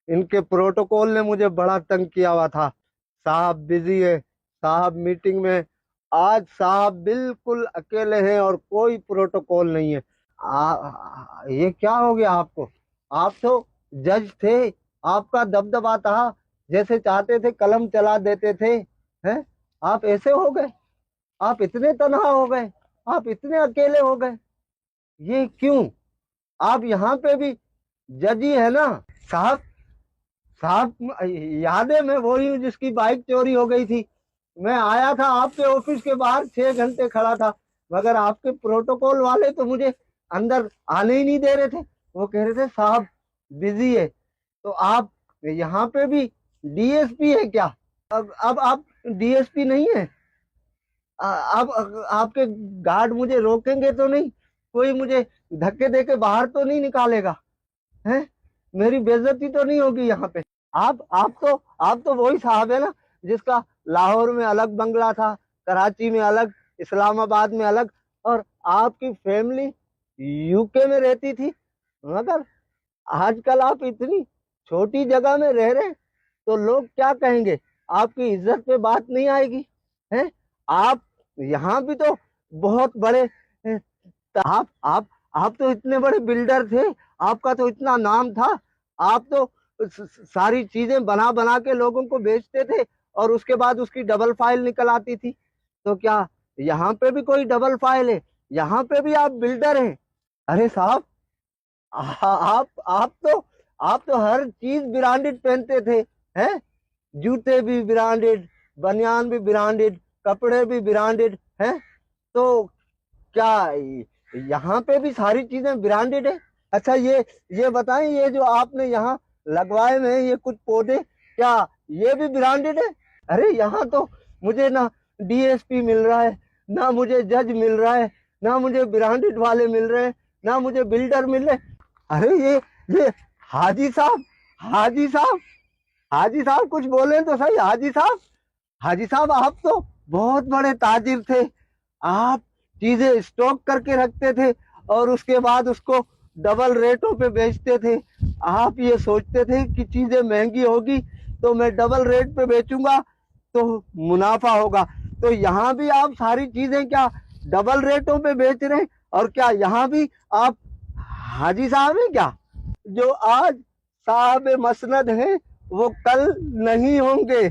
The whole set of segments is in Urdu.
ان کے پروٹوکول نے مجھے بڑا تنگ کیا ہوا تھا. صاحب بزی ہے, صاحب میٹنگ میں. آج صاحب بالکل اکیلے ہیں اور کوئی پروٹوکول نہیں ہے. یہ کیا ہو گیا آپ کو؟ آپ تو جج تھے, آپ کا دبدبا تھا, جیسے چاہتے تھے قلم چلا دیتے تھے. ہیں آپ ایسے ہو گئے؟ آپ اتنے تنہا ہو گئے, آپ اتنے اکیلے ہو گئے, یہ کیوں؟ آپ یہاں پہ بھی جج ہی ہے نا صاحب. صاحب یاد ہے میں وہی ہوں جس کی بائک چوری ہو گئی تھی. میں آیا تھا آپ کے آفس کے باہر 6 گھنٹے کھڑا تھا, مگر آپ کے پروٹوکول والے تو مجھے اندر آنے ہی نہیں دے رہے تھے. وہ کہہ رہے تھے صاحب بزی ہے. تو آپ یہاں پہ بھی ڈی ایس پی ہے کیا؟ اب آپ ڈی ایس پی نہیں ہے؟ اب آپ کے گارڈ مجھے روکیں گے تو نہیں؟ کوئی مجھے دھکے دے کے باہر تو نہیں نکالے گا؟ ہیں میری بے عزتی تو نہیں ہوگی یہاں پہ؟ آپ تو وہی صاحب ہے نا جس کا لاہور میں الگ بنگلہ تھا, کراچی میں الگ, اسلام آباد میں الگ, اور آپ کی فیملی یو کے میں رہتی تھی. مگر آج کل آپ اتنی چھوٹی جگہ میں رہ رہے, تو لوگ کیا کہیں گے؟ آپ کی عزت پہ بات نہیں آئے گی؟ ہیں آپ یہاں بھی تو بہت بڑے, آپ تو اتنے بڑے بلڈر تھے, آپ کا تو اتنا نام تھا. آپ تو ساری چیزیں بنا بنا کے لوگوں کو بیچتے تھے, اور اس کے بعد اس کی ڈبل فائل نکل آتی تھی. تو کیا یہاں پہ بھی کوئی ڈبل فائل ہے؟ یہاں پہ بھی آپ بلڈر ہیں؟ ارے صاحب آپ تو ہر چیز برانڈڈ پہنتے تھے. ہیں جوتے بھی برانڈڈ, بنیان بھی برانڈڈ, کپڑے بھی برانڈڈ ہیں. تو کیا یہاں پہ بھی ساری چیزیں برانڈڈ ہیں؟ اچھا یہ بتائیں, یہ جو آپ نے یہاں لگوائے میں یہ کچھ پودے, کیا یہ بھی برانڈڈ ہے؟ ارے یہاں تو مجھے نہ ڈی ایس پی مل رہا ہے, نہ مجھے جج مل رہا ہے, نہ مجھے برانڈڈ والے مل رہے ہیں, نہ مجھے بلڈر مل رہے. ارے یہ حاجی صاحب, حاجی صاحب, حاجی صاحب کچھ بولیں تو صحیح. حاجی صاحب, حاجی صاحب آپ تو بہت بڑے تاجر تھے. آپ چیزیں اسٹاک کر کے رکھتے تھے اور اس کے بعد اس کو ڈبل ریٹوں پہ بیچتے تھے. آپ یہ سوچتے تھے کہ چیزیں مہنگی ہوگی تو میں ڈبل ریٹ پہ بیچوں گا تو منافع ہوگا. تو یہاں بھی آپ ساری چیزیں کیا ڈبل ریٹوں پہ بیچ رہے ہیں؟ اور کیا یہاں بھی آپ حاجی صاحب ہیں کیا؟ جو آج صاحب مسند ہیں وہ کل نہیں ہوں گے.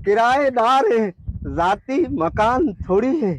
کرایہ دار ہیں, ذاتی مکان تھوڑی ہے.